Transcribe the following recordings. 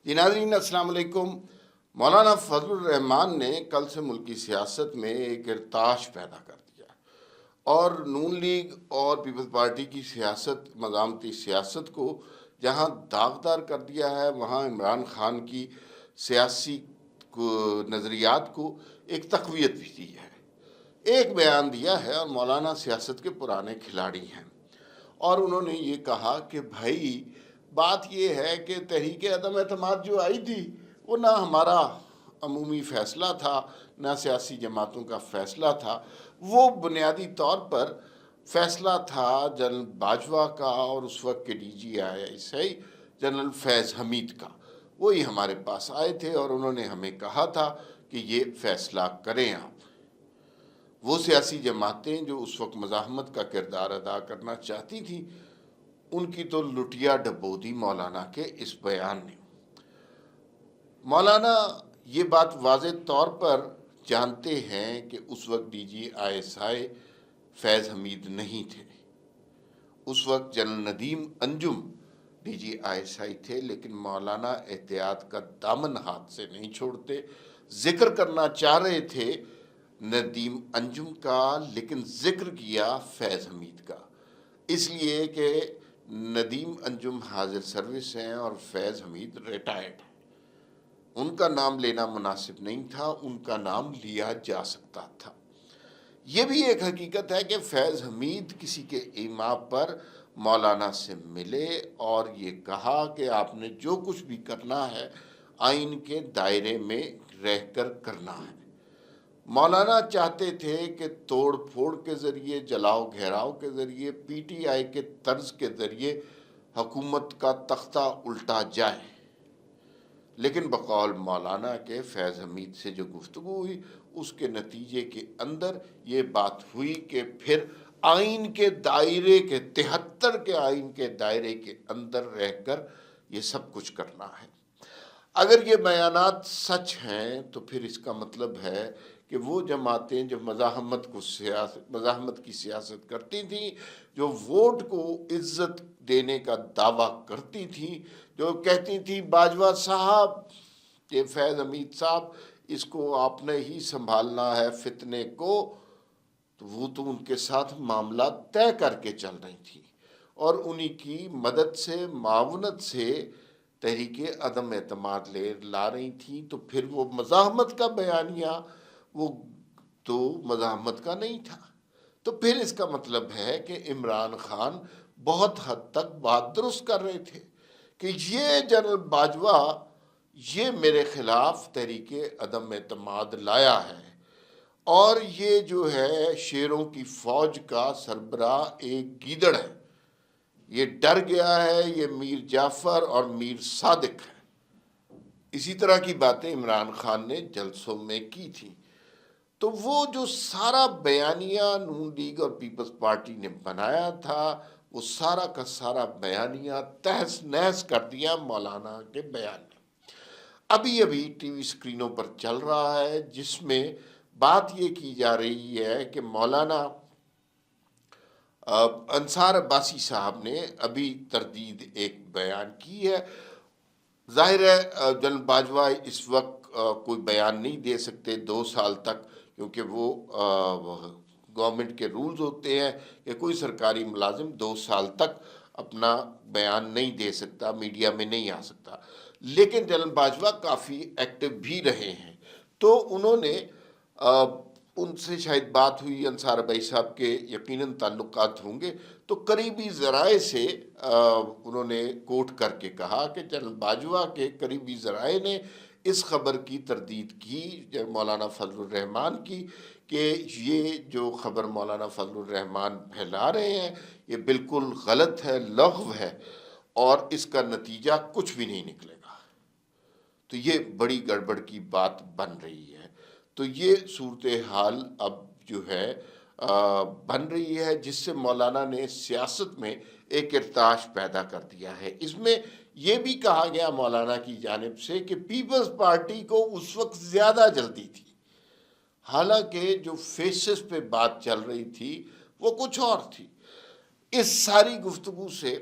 جی ناظرین السلام علیکم۔ مولانا فضل الرحمان نے کل سے ملکی سیاست میں ایک ارتعاش پیدا کر دیا اور نون لیگ اور پیپلز پارٹی کی سیاست، مزاحمتی سیاست کو جہاں داغدار کر دیا ہے، وہاں عمران خان کی سیاسی نظریات کو ایک تقویت بھی دی ہے۔ ایک بیان دیا ہے، اور مولانا سیاست کے پرانے کھلاڑی ہیں، اور انہوں نے یہ کہا کہ بھائی بات یہ ہے کہ تحریک عدم اعتماد جو آئی تھی وہ نہ ہمارا عمومی فیصلہ تھا، نہ سیاسی جماعتوں کا فیصلہ تھا، وہ بنیادی طور پر فیصلہ تھا جنرل باجوہ کا اور اس وقت کے D G I S I general Faiz Hamid کا۔ وہی ہمارے پاس آئے تھے اور انہوں نے ہمیں کہا تھا کہ یہ فیصلہ کریں آپ۔ وہ سیاسی جماعتیں جو اس وقت مزاحمت کا کردار ادا کرنا چاہتی تھیں، ان کی تو لٹیا ڈبو دی مولانا کے اس بیان نے۔ مولانا یہ بات واضح طور پر جانتے ہیں کہ اس وقت ڈی جی آئی ایس آئی فیض حمید نہیں تھے، اس وقت general Nadeem Anjum D G I S I تھے، لیکن مولانا احتیاط کا دامن ہاتھ سے نہیں چھوڑتے۔ ذکر کرنا چاہ رہے تھے ندیم انجم کا، لیکن ذکر کیا فیض حمید کا، اس لیے کہ ندیم انجم حاضر سروس ہیں اور فیض حمید ریٹائرڈ ہیں۔ ان کا نام لینا مناسب نہیں تھا، ان کا نام لیا جا سکتا تھا۔ یہ بھی ایک حقیقت ہے کہ فیض حمید کسی کے ایما پر مولانا سے ملے اور یہ کہا کہ آپ نے جو کچھ بھی کرنا ہے آئین کے دائرے میں رہ کر کرنا ہے۔ مولانا چاہتے تھے کہ توڑ پھوڑ کے ذریعے، جلاؤ گھیراؤ کے ذریعے، پی ٹی آئی کے طرز کے ذریعے حکومت کا تختہ الٹا جائے، لیکن بقول مولانا کے فیض حمید سے جو گفتگو ہوئی اس کے نتیجے کے اندر یہ بات ہوئی کہ پھر آئین کے دائرے کے 73 کے آئین کے دائرے کے اندر رہ کر یہ سب کچھ کرنا ہے۔ اگر یہ بیانات سچ ہیں تو پھر اس کا مطلب ہے کہ وہ جماعتیں جو مزاحمت کی سیاست کرتی تھیں، جو ووٹ کو عزت دینے کا دعویٰ کرتی تھیں، جو کہتی تھیں باجوہ صاحب، یہ فیض حمید صاحب، اس کو آپ نے ہی سنبھالنا ہے فتنے کو، تو وہ تو ان کے ساتھ معاملہ طے کر کے چل رہی تھی اور انہی کی مدد سے، معاونت سے تحریک عدم اعتماد لا رہی تھیں۔ تو پھر وہ مزاحمت کا بیانیہ وہ تو مزاحمت کا نہیں تھا۔ تو پھر اس کا مطلب ہے کہ عمران خان بہت حد تک بات درست کر رہے تھے کہ یہ جنرل باجوہ یہ میرے خلاف تحریک عدم اعتماد لایا ہے، اور یہ جو ہے شیروں کی فوج کا سربراہ ایک گیدڑ ہے، یہ ڈر گیا ہے، یہ میر جعفر اور میر صادق ہے۔ اسی طرح کی باتیں عمران خان نے جلسوں میں کی تھی۔ تو وہ جو سارا بیانیہ نون لیگ اور پیپلز پارٹی نے بنایا تھا، وہ سارا کا سارا بیانیہ تہس نہس کر دیا مولانا کے بیان نے۔ ابھی ٹی وی سکرینوں پر چل رہا ہے، جس میں بات یہ کی جا رہی ہے کہ مولانا انصار عباسی صاحب نے ابھی تردید ایک بیان کی ہے۔ ظاہر ہے جنرل باجوہ اس وقت کوئی بیان نہیں دے سکتے 2 سال تک، کیونکہ وہ گورنمنٹ کے رولز ہوتے ہیں کہ کوئی سرکاری ملازم 2 سال تک اپنا بیان نہیں دے سکتا، میڈیا میں نہیں آ سکتا۔ لیکن جنرل باجوہ کافی ایکٹیو بھی رہے ہیں، تو انہوں نے ان سے شاید بات ہوئی، انصار بھائی صاحب کے یقیناً تعلقات ہوں گے، تو قریبی ذرائع سے انہوں نے کوٹ کر کے کہا کہ جنرل باجوہ کے قریبی ذرائع نے اس خبر کی تردید کی مولانا فضل الرحمان کی کہ یہ جو خبر مولانا فضل الرحمان پھیلا رہے ہیں یہ بالکل غلط ہے، لغو ہے، اور اس کا نتیجہ کچھ بھی نہیں نکلے گا۔ تو یہ بڑی گڑبڑ کی بات بن رہی ہے۔ تو یہ صورتحال اب جو ہے بن رہی ہے، جس سے مولانا نے سیاست میں ایک ارتعاش پیدا کر دیا ہے۔ اس میں یہ بھی کہا گیا مولانا کی جانب سے کہ پیپلز پارٹی کو اس وقت زیادہ جلدی تھی، حالانکہ جو فیسز پہ بات چل رہی تھی وہ کچھ اور تھی۔ اس ساری گفتگو سے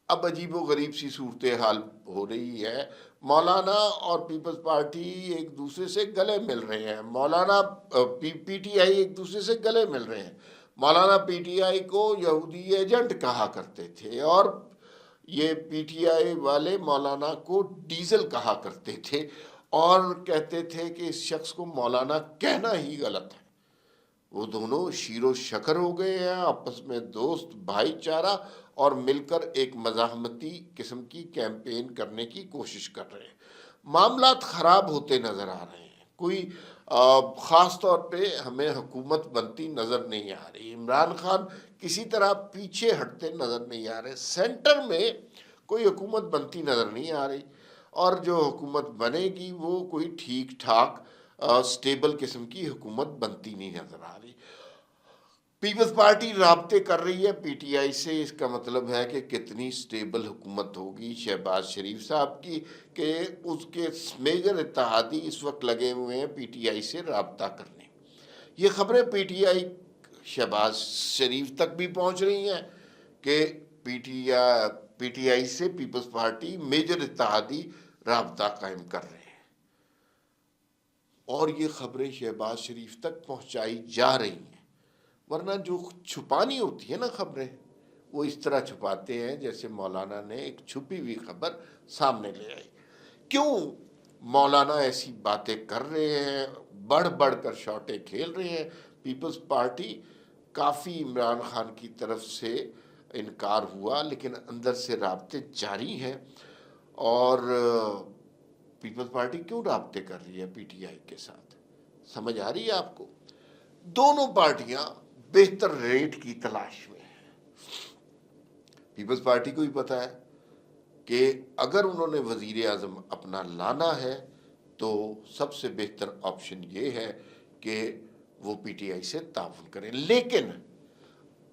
اب عجیب و غریب سی صورتحال ہو رہی ہے۔ مولانا اور پیپلز پارٹی ایک دوسرے سے گلے مل رہے ہیں، مولانا پی ٹی آئی ایک دوسرے سے گلے مل رہے ہیں۔ مولانا پی ٹی آئی کو یہودی ایجنٹ کہا کرتے تھے، اور یہ پی ٹی آئی والے مولانا کو ڈیزل کہا کرتے تھے، اور کہتے تھے کہ اس شخص کو مولانا کہنا ہی غلط ہے۔ وہ دونوں شیر و شکر ہو گئے ہیں، آپس میں دوست، بھائی چارہ، اور مل کر ایک مزاحمتی قسم کی کیمپین کرنے کی کوشش کر رہے ہیں۔ معاملات خراب ہوتے نظر آ رہے ہیں، کوئی خاص طور پہ ہمیں حکومت بنتی نظر نہیں آ رہی۔ عمران خان کسی طرح پیچھے ہٹتے نظر نہیں آ رہے، سینٹر میں کوئی حکومت بنتی نظر نہیں آ رہی، اور جو حکومت بنے گی وہ کوئی ٹھیک ٹھاک سٹیبل قسم کی حکومت بنتی نہیں نظر آ رہی۔ پیپلز پارٹی رابطے کر رہی ہے پی ٹی آئی سے، اس کا مطلب ہے کہ کتنی سٹیبل حکومت ہوگی شہباز شریف صاحب کی، کہ اس کے میجر اتحادی اس وقت لگے ہوئے ہیں پی ٹی آئی سے رابطہ کرنے۔ یہ خبریں پی ٹی آئی شہباز شریف تک بھی پہنچ رہی ہیں کہ پی ٹی آئی سے پیپلز پارٹی میجر اتحادی رابطہ قائم کر رہے ہیں، اور یہ خبریں شہباز شریف تک پہنچائی جا رہی ہیں۔ ورنہ جو چھپانی ہوتی ہے نا خبریں، وہ اس طرح چھپاتے ہیں جیسے مولانا نے ایک چھپی ہوئی خبر سامنے لے آئی۔ کیوں مولانا ایسی باتیں کر رہے ہیں، بڑھ بڑھ کر شاٹیں کھیل رہے ہیں؟ پیپلز پارٹی کافی عمران خان کی طرف سے انکار ہوا، لیکن اندر سے رابطے جاری ہیں۔ اور پیپلز پارٹی کیوں رابطے کر رہی ہے پی ٹی آئی کے ساتھ؟ سمجھ آ رہی ہے آپ کو؟ دونوں پارٹیاں بہتر ریٹ کی تلاش میں ہیں۔ پیپلز پارٹی کو بھی پتا ہے کہ اگر انہوں نے وزیر اعظم اپنا لانا ہے تو سب سے بہتر آپشن یہ ہے کہ وہ پی ٹی آئی سے تعاون کریں، لیکن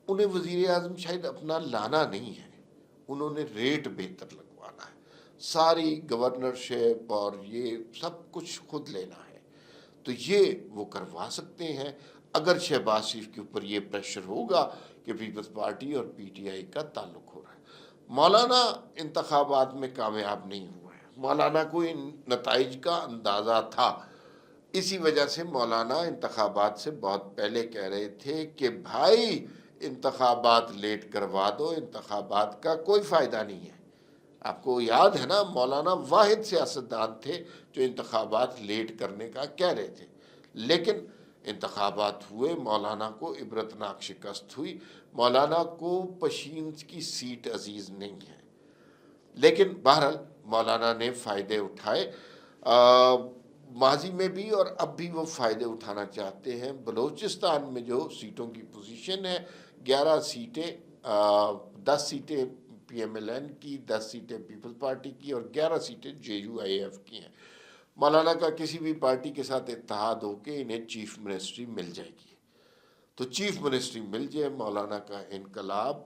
انہیں وزیر اعظم شاید اپنا لانا نہیں ہے، انہوں نے ریٹ بہتر لگوانا ہے، ساری گورنرشپ اور یہ سب کچھ خود لینا ہے، تو یہ وہ کروا سکتے ہیں اگر شہباز شریف کے اوپر یہ پریشر ہوگا کہ پیپلز پارٹی اور پی ٹی آئی کا تعلق ہو رہا ہے۔ مولانا انتخابات میں کامیاب نہیں ہوا ہے، مولانا کو ان نتائج کا اندازہ تھا، اسی وجہ سے مولانا انتخابات سے بہت پہلے کہہ رہے تھے کہ بھائی انتخابات لیٹ کروا دو، انتخابات کا کوئی فائدہ نہیں ہے۔ آپ کو یاد ہے نا، مولانا واحد سیاستدان تھے جو انتخابات لیٹ کرنے کا کہہ رہے تھے، لیکن انتخابات ہوئے، مولانا کو عبرتناک شکست ہوئی، مولانا کو پشین کی سیٹ عزیز نہیں ہے، لیکن بہرحال مولانا نے فائدے اٹھائے، ماضی میں بھی اور اب بھی وہ فائدے اٹھانا چاہتے ہیں۔ بلوچستان میں جو سیٹوں کی پوزیشن ہے، 11 سیٹیں، 10 سیٹیں پی ایم ایل این کی، 10 سیٹیں پیپلز پارٹی کی، اور 11 سیٹیں جے یو آئی ایف کی ہیں۔ مولانا کا کسی بھی پارٹی کے ساتھ اتحاد ہو کے انہیں چیف منسٹری مل جائے گی، تو چیف منسٹری مل جائے، مولانا کا انقلاب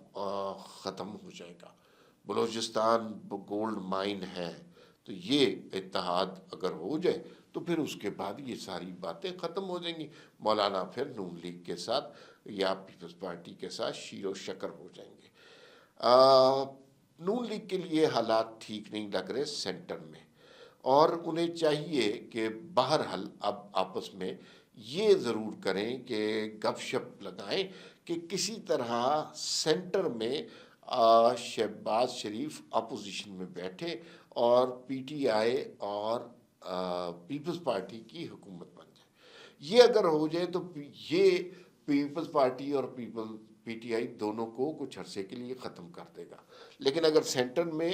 ختم ہو جائے گا۔ بلوچستان گولڈ مائن ہے، تو یہ اتحاد اگر ہو جائے تو پھر اس کے بعد یہ ساری باتیں ختم ہو جائیں گی، مولانا پھر نون لیگ کے ساتھ یا پیپلز پارٹی کے ساتھ شیر و شکر ہو جائیں گے۔ نون لیگ کے لیے حالات ٹھیک نہیں لگ رہے سینٹر میں، اور انہیں چاہیے کہ بہرحال اب آپس میں یہ ضرور کریں کہ گپ شپ لگائیں کہ کسی طرح سینٹر میں شہباز شریف اپوزیشن میں بیٹھے اور پی ٹی آئی اور پیپلز پارٹی کی حکومت بن جائے۔ یہ اگر ہو جائے تو یہ پیپلز پارٹی اور پی ٹی آئی دونوں کو کچھ عرصے کے لیے ختم کر دے گا، لیکن اگر سینٹر میں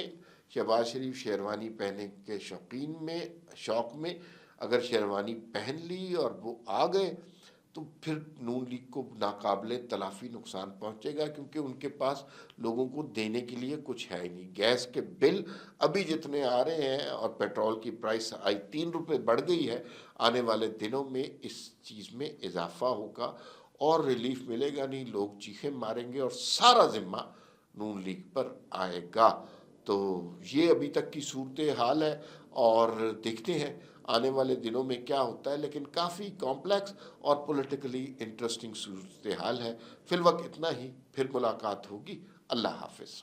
شہباز شریف شیروانی پہننے کے شوق میں اگر شیروانی پہن لی اور وہ آ گئے تو پھر نون لیگ کو ناقابل تلافی نقصان پہنچے گا، کیونکہ ان کے پاس لوگوں کو دینے کے لیے کچھ ہے ہی نہیں۔ گیس کے بل ابھی جتنے آ رہے ہیں اور پیٹرول کی پرائس آج 3 روپے بڑھ گئی ہے، آنے والے دنوں میں اس چیز میں اضافہ ہوگا اور ریلیف ملے گا نہیں، لوگ چیخیں ماریں گے اور سارا ذمہ نون لیگ پر آئے گا۔ تو یہ ابھی تک کی صورتحال ہے، اور دیکھتے ہیں آنے والے دنوں میں کیا ہوتا ہے، لیکن کافی کمپلیکس اور پولیٹیکلی انٹرسٹنگ صورتحال ہے۔ فی الوقت اتنا ہی، پھر ملاقات ہوگی۔ اللہ حافظ۔